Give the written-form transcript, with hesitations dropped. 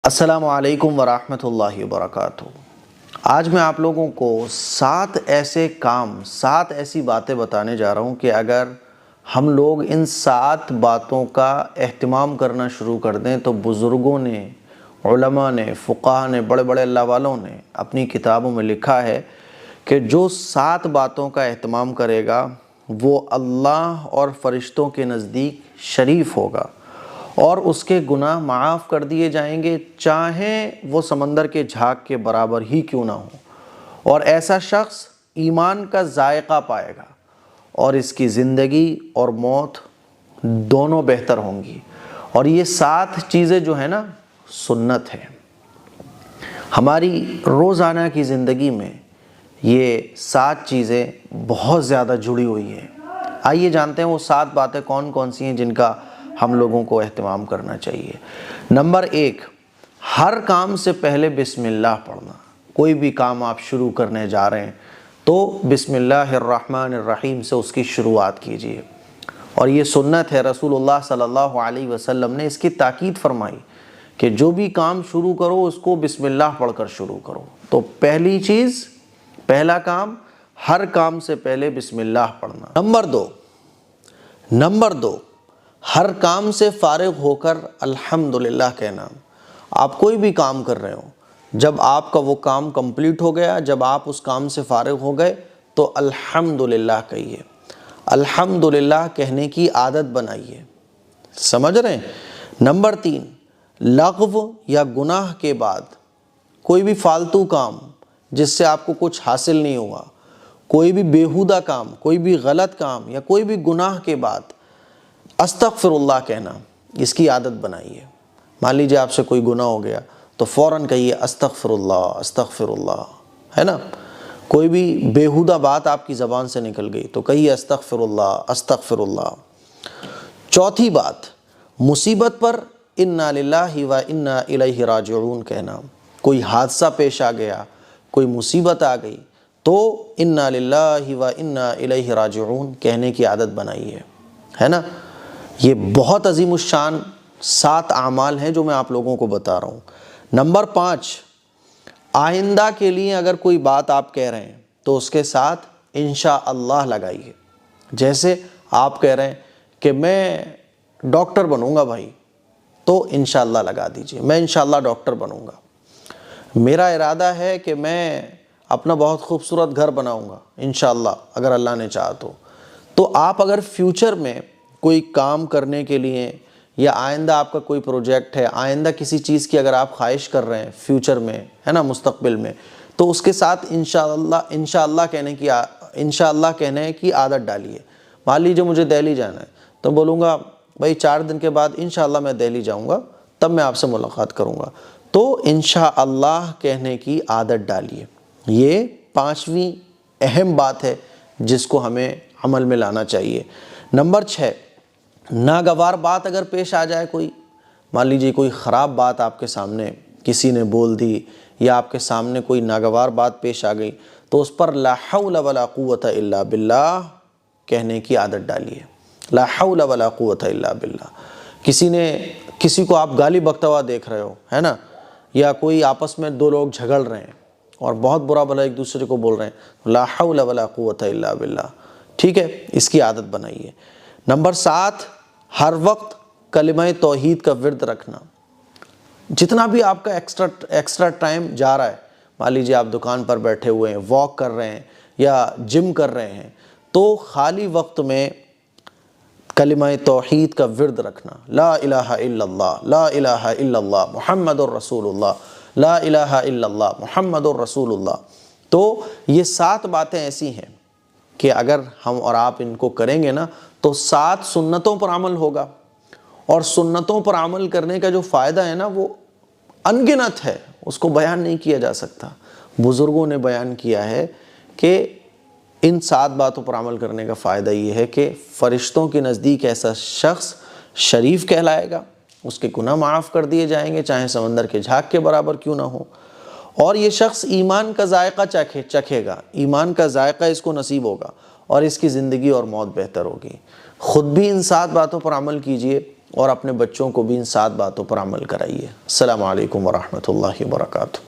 السلام علیکم ورحمۃ اللہ وبرکاتہ۔ آج میں آپ لوگوں کو 7 ایسی باتیں بتانے جا رہا ہوں کہ اگر ہم لوگ ان 7 باتوں کا اہتمام کرنا شروع کر دیں تو بزرگوں نے، علماء نے، فقہاء نے، بڑے بڑے اللہ والوں نے اپنی کتابوں میں لکھا ہے کہ جو 7 باتوں کا اہتمام کرے گا وہ اللہ اور فرشتوں کے نزدیک شریف ہوگا اور اس کے گناہ معاف کر دیے جائیں گے، چاہے وہ سمندر کے جھاگ کے برابر ہی کیوں نہ ہو، اور ایسا شخص ایمان کا ذائقہ پائے گا اور اس کی زندگی اور موت دونوں بہتر ہوں گی۔ اور یہ 7 چیزیں جو ہیں نا، سنت ہے۔ ہماری روزانہ کی زندگی میں یہ 7 چیزیں بہت زیادہ جڑی ہوئی ہیں۔ آئیے جانتے ہیں وہ 7 باتیں کون کون سی ہیں جن کا ہم لوگوں کو اہتمام کرنا چاہیے۔ نمبر 1، ہر کام سے پہلے بسم اللہ پڑھنا۔ کوئی بھی کام آپ شروع کرنے جا رہے ہیں تو بسم اللہ الرحمن الرحیم سے اس کی شروعات کیجیے، اور یہ سنت ہے۔ رسول اللہ صلی اللہ علیہ وسلم نے اس کی تاکید فرمائی کہ جو بھی کام شروع کرو اس کو بسم اللہ پڑھ کر شروع کرو۔ تو پہلا کام، ہر کام سے پہلے بسم اللہ پڑھنا۔ نمبر دو، ہر کام سے فارغ ہو کر الحمدللہ کہنا۔ آپ کوئی بھی کام کر رہے ہو، جب آپ کا وہ کام کمپلیٹ ہو گیا، جب آپ اس کام سے فارغ ہو گئے تو الحمدللہ کہیے۔ الحمدللہ کہنے کی عادت بنائیے، سمجھ رہے ہیں؟ نمبر 3، لغو یا گناہ کے بعد کوئی بھی فالتو کام جس سے آپ کو کچھ حاصل نہیں ہوا، کوئی بھی بیہودہ کام، کوئی بھی غلط کام یا کوئی بھی گناہ کے بعد استغفر اللہ کہنا، اس کی عادت بنائیے۔ مان لیجیے آپ سے کوئی گناہ ہو گیا تو فوراً کہیے استغفر اللہ، ہے نا؟ کوئی بھی بیہودہ بات آپ کی زبان سے نکل گئی تو کہیے استغفر اللہ۔ چوتھی بات، مصیبت پر انا للہ و انا الیہ راجعون کہنا۔ کوئی حادثہ پیش آ گیا، کوئی مصیبت آ گئی تو انا للہ و انا الیہ راجعون کہنے کی عادت بنائیے، ہے نا؟ یہ بہت عظیم الشان 7 اعمال ہیں جو میں آپ لوگوں کو بتا رہا ہوں۔ نمبر 5، آئندہ کے لیے اگر کوئی بات آپ کہہ رہے ہیں تو اس کے ساتھ انشاءاللہ لگائیے۔ جیسے آپ کہہ رہے ہیں کہ میں ڈاکٹر بنوں گا بھائی، تو انشاءاللہ لگا دیجئے، میں انشاءاللہ ڈاکٹر بنوں گا۔ میرا ارادہ ہے کہ میں اپنا بہت خوبصورت گھر بناؤں گا انشاءاللہ، اگر اللہ نے چاہا تو آپ اگر فیوچر میں کوئی کام کرنے کے لیے یا آئندہ آپ کا کوئی پروجیکٹ ہے، آئندہ کسی چیز کی اگر آپ خواہش کر رہے ہیں فیوچر میں، ہے نا، مستقبل میں، تو اس کے ساتھ انشاءاللہ کہنے کی عادت ڈالیے۔ مان لیجیے مجھے دہلی جانا ہے تو بولوں گا بھائی 4 دن کے بعد انشاءاللہ میں دہلی جاؤں گا، تب میں آپ سے ملاقات کروں گا، تو انشاءاللہ کہنے کی عادت ڈالیے۔ یہ 5ویں اہم بات ہے جس کو ہمیں عمل میں لانا چاہیے۔ نمبر 6، ناگوار بات اگر پیش آ جائے، کوئی مان لیجیے کوئی خراب بات آپ کے سامنے کسی نے بول دی یا آپ کے سامنے کوئی ناگوار بات پیش آ گئی تو اس پر لا حول ولا قوت الا باللہ کہنے کی عادت ڈالیے۔ لا حول ولا قوت الا باللہ۔ کسی کو آپ گالی بکتا ہوا دیکھ رہے ہو، ہے نا، یا کوئی آپس میں 2 لوگ جھگڑ رہے ہیں اور بہت برا بھلا ایک دوسرے کو بول رہے ہیں، لا حول ولا قوت الا باللہ، ٹھیک ہے؟ اس کی عادت بنائیے۔ نمبر 7، ہر وقت کلمہ توحید کا ورد رکھنا۔ جتنا بھی آپ کا ایکسٹرا ٹائم جا رہا ہے، مان لیجیے آپ دکان پر بیٹھے ہوئے ہیں، واک کر رہے ہیں یا جم کر رہے ہیں، تو خالی وقت میں کلمہ توحید کا ورد رکھنا۔ لا الہ الا اللہ، لا الہ الا اللہ محمد الرسول اللہ، لا الہ الا اللہ محمد الرسول اللہ۔ تو یہ 7 باتیں ایسی ہیں کہ اگر ہم اور آپ ان کو کریں گے نا تو 7 سنتوں پر عمل ہوگا، اور سنتوں پر عمل کرنے کا جو فائدہ ہے نا وہ انگنت ہے، اس کو بیان نہیں کیا جا سکتا۔ بزرگوں نے بیان کیا ہے کہ ان 7 باتوں پر عمل کرنے کا فائدہ یہ ہے کہ فرشتوں کے نزدیک ایسا شخص شریف کہلائے گا، اس کے گناہ معاف کر دیے جائیں گے چاہے سمندر کے جھاگ کے برابر کیوں نہ ہو، اور یہ شخص ایمان کا ذائقہ چکھے گا، ایمان کا ذائقہ اس کو نصیب ہوگا اور اس کی زندگی اور موت بہتر ہوگی۔ خود بھی ان 7 باتوں پر عمل کیجئے اور اپنے بچوں کو بھی ان 7 باتوں پر عمل کرائیے۔ السلام علیکم ورحمۃ اللہ وبرکاتہ۔